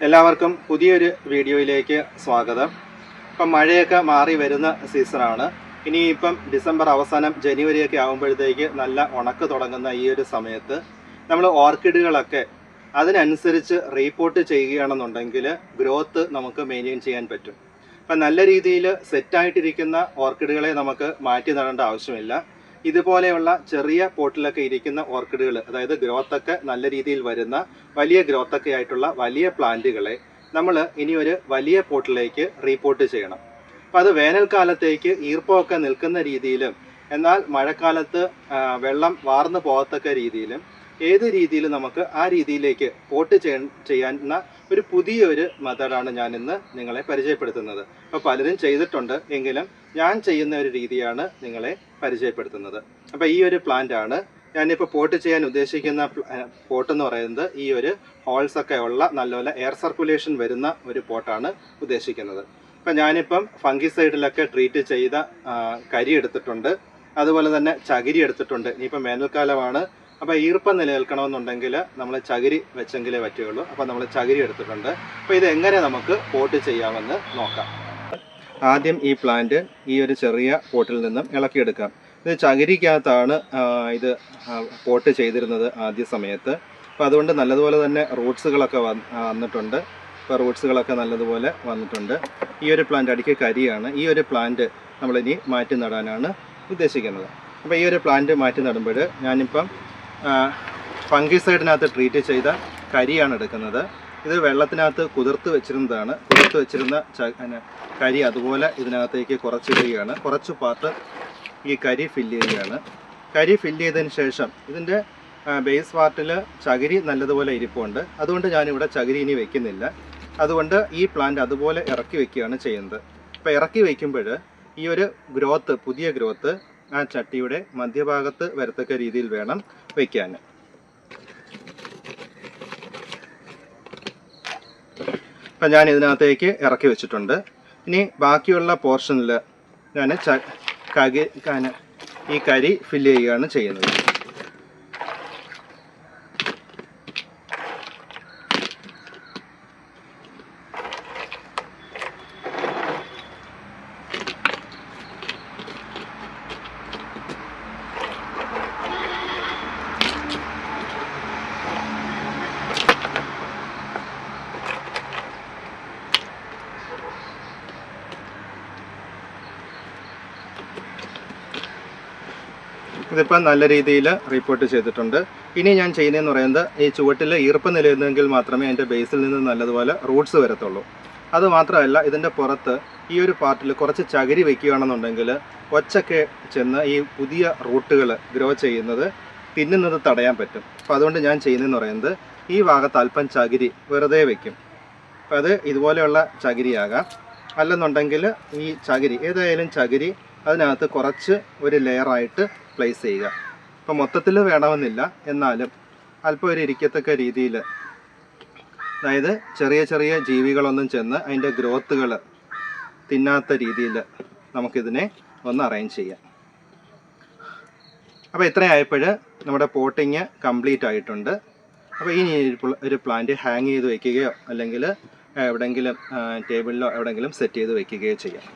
എല്ലാവർക്കും പുതിയൊരു വീഡിയോയിലേക്ക് സ്വാഗതം. ഇപ്പം മഴയൊക്കെ മാറി വരുന്ന സീസണാണ്. ഇനിയിപ്പം ഡിസംബർ അവസാനം ജനുവരിയൊക്കെ ആകുമ്പോഴത്തേക്ക് നല്ല ഉണക്ക് തുടങ്ങുന്ന ഈ ഒരു സമയത്ത് നമ്മൾ ഓർക്കിഡുകളൊക്കെ അതിനനുസരിച്ച് റീപോർട്ട് ചെയ്യുകയാണെന്നുണ്ടെങ്കിൽ ഗ്രോത്ത് നമുക്ക് മെയിൻറ്റെയിൻ ചെയ്യാൻ പറ്റും. അപ്പം നല്ല രീതിയിൽ സെറ്റായിട്ടിരിക്കുന്ന ഓർക്കിഡുകളെ നമുക്ക് മാറ്റി നടേണ്ട ആവശ്യമില്ല. ഇതുപോലെയുള്ള ചെറിയ പോട്ടിലൊക്കെ ഇരിക്കുന്ന ഓർക്കിഡുകൾ, അതായത് ഗ്രോത്തൊക്കെ നല്ല രീതിയിൽ വരുന്ന വലിയ ഗ്രോത്തൊക്കെ ആയിട്ടുള്ള വലിയ പ്ലാന്റുകളെ നമ്മൾ ഇനി ഒരു വലിയ പോട്ടിലേക്ക് റീപോർട്ട് ചെയ്യണം. അപ്പോൾ അത് വേനൽക്കാലത്തേക്ക് ഈർപ്പമൊക്കെ നിൽക്കുന്ന രീതിയിലും എന്നാൽ മഴക്കാലത്ത് വെള്ളം വാർന്നു പോകത്തക്ക രീതിയിലും ഏത് രീതിയിൽ നമുക്ക് ആ രീതിയിലേക്ക് പോട്ട് ചെയ്യാവുന്ന ഒരു പുതിയൊരു മെത്തേഡാണ് ഞാൻ ഇന്ന് നിങ്ങളെ പരിചയപ്പെടുത്തുന്നത്. അപ്പോൾ പലരും ചെയ്തിട്ടുണ്ട്, എങ്കിലും ഞാൻ ചെയ്യുന്ന ഒരു രീതിയാണ് നിങ്ങളെ പരിചയപ്പെടുത്തുന്നത്. അപ്പോൾ ഈ ഒരു പ്ലാന്റ് ആണ് ഞാനിപ്പോൾ പോട്ട് ചെയ്യാൻ ഉദ്ദേശിക്കുന്ന പോട്ടെന്ന് പറയുന്നത് ഈ ഒരു ഹോൾസൊക്കെ ഉള്ള നല്ലപോലെ എയർ സർക്കുലേഷൻ വരുന്ന ഒരു പോട്ടാണ് ഉദ്ദേശിക്കുന്നത്. അപ്പം ഞാനിപ്പം ഫംഗിസൈഡിലൊക്കെ ട്രീറ്റ് ചെയ്ത കരി എടുത്തിട്ടുണ്ട്, അതുപോലെ തന്നെ ചകിരി എടുത്തിട്ടുണ്ട്. ഇനിയിപ്പം വേനൽക്കാലമാണ്, അപ്പോൾ ഈർപ്പം നിലനിൽക്കണമെന്നുണ്ടെങ്കിൽ നമ്മൾ ചകിരി വെച്ചെങ്കിലേ പറ്റുകയുള്ളൂ. അപ്പോൾ നമ്മൾ ചകിരി എടുത്തിട്ടുണ്ട്. അപ്പോൾ ഇത് എങ്ങനെ നമുക്ക് പോട്ട് ചെയ്യാമെന്ന് നോക്കാം. ആദ്യം ഈ പ്ലാന്റ് ഈ ഒരു ചെറിയ പോട്ടിൽ നിന്നും ഇളക്കിയെടുക്കാം. ഇത് ചകിരിക്കകത്താണ് ഇത് പോട്ട് ചെയ്തിരുന്നത് ആദ്യ സമയത്ത്. അപ്പോൾ അതുകൊണ്ട് നല്ലതുപോലെ തന്നെ റൂട്ട്സുകളൊക്കെ വന്നിട്ടുണ്ട്. ഇപ്പോൾ റൂട്ട്സുകളൊക്കെ നല്ലതുപോലെ വന്നിട്ടുണ്ട്. ഈ ഒരു പ്ലാന്റ് അടിക്ക് കരിയാണ്. ഈ ഒരു പ്ലാന്റ് നമ്മളിനി മാറ്റി നടാനാണ് ഉദ്ദേശിക്കുന്നത്. അപ്പോൾ ഈ ഒരു പ്ലാന്റ് മാറ്റി നടുമ്പോൾ ഞാനിപ്പം ഫംഗിസൈഡിനകത്ത് ട്രീറ്റ് ചെയ്ത കരിയാണ് എടുക്കുന്നത്. ഇത് വെള്ളത്തിനകത്ത് കുതിർത്ത് വെച്ചിരുന്നതാണ്. കുതിർത്ത് വെച്ചിരുന്ന കരി അതുപോലെ ഇതിനകത്തേക്ക് കുറച്ചിടുകയാണ്. കുറച്ച് പാർട്ട് ഈ കരി ഫില്ല് ചെയ്യുകയാണ്. കരി ഫില്ല് ചെയ്തതിന് ശേഷം ഇതിൻ്റെ ബേസ് പാർട്ടിൽ ചകിരി നല്ലതുപോലെ ഇരിപ്പുണ്ട്. അതുകൊണ്ട് ഞാനിവിടെ ചകിരി ഇനി വെക്കുന്നില്ല. അതുകൊണ്ട് ഈ പ്ലാന്റ് അതുപോലെ ഇറക്കി വെക്കുകയാണ് ചെയ്യുന്നത്. അപ്പോൾ ഇറക്കി വയ്ക്കുമ്പോൾ ഈ ഒരു ഗ്രോത്ത്, പുതിയ ഗ്രോത്ത് ആ ചട്ടിയുടെ മധ്യഭാഗത്ത് വരത്തക്ക രീതിയിൽ വേണം വയ്ക്കാൻ. അപ്പം ഞാൻ ഇതിനകത്തേക്ക് ഇറക്കി വെച്ചിട്ടുണ്ട്. ഇനി ബാക്കിയുള്ള പോർഷനിൽ ഞാൻ ഈ കരി ഫില്ല് ചെയ്യുകയാണ് ചെയ്യുന്നത്. ഇതിപ്പോൾ നല്ല രീതിയിൽ റിപ്പോർട്ട് ചെയ്തിട്ടുണ്ട്. ഇനി ഞാൻ ചെയ്യുന്നതെന്ന് പറയുന്നത് ഈ ചുവട്ടിൽ ഈർപ്പം നിലനിന്നെങ്കിൽ മാത്രമേ അതിൻ്റെ ബേസിൽ നിന്ന് നല്ലതുപോലെ റൂട്ട്സ് വരത്തുള്ളൂ. അതുമാത്രമല്ല, ഇതിൻ്റെ പുറത്ത് ഈ ഒരു പാർട്ടിൽ കുറച്ച് ചകിരി വയ്ക്കുകയാണെന്നുണ്ടെങ്കിൽ ഒച്ചൊക്കെ ചെന്ന് ഈ പുതിയ റൂട്ടുകൾ ഗ്രോ ചെയ്യുന്നത് തിന്നുന്നത് തടയാൻ പറ്റും. അപ്പോൾ അതുകൊണ്ട് ഞാൻ ചെയ്യുന്നതെന്ന് പറയുന്നത് ഈ ഭാഗത്ത് അല്പം ചകിരി വെറുതെ വയ്ക്കും. അപ്പോൾ അത് ഇതുപോലെയുള്ള ചകിരിയാകാം, അല്ലെന്നുണ്ടെങ്കിൽ ഈ ചകിരി ഏതായാലും ചകിരി അതിനകത്ത് കുറച്ച് ഒരു ലെയറായിട്ട് പ്ലേസ് ചെയ്യുക. ഇപ്പോൾ മൊത്തത്തിൽ വേണമെന്നില്ല, എന്നാലും അല്പം ഒരു ഇരിക്കത്തക്ക രീതിയിൽ, അതായത് ചെറിയ ചെറിയ ജീവികളൊന്നും ചെന്ന് അതിൻ്റെ ഗ്രോത്തുകൾ തിന്നാത്ത രീതിയിൽ നമുക്കിതിനെ ഒന്ന് അറേഞ്ച് ചെയ്യാം. അപ്പോൾ ഇത്രയായപ്പോൾ നമ്മുടെ പോട്ടിങ് കംപ്ലീറ്റ് ആയിട്ടുണ്ട്. അപ്പോൾ ഇനി ഒരു പ്ലാന്റ് ഹാങ് ചെയ്ത് വയ്ക്കുകയോ അല്ലെങ്കിൽ എവിടെയെങ്കിലും ടേബിളിലോ എവിടെയെങ്കിലും സെറ്റ് ചെയ്ത് വയ്ക്കുകയോ ചെയ്യാം.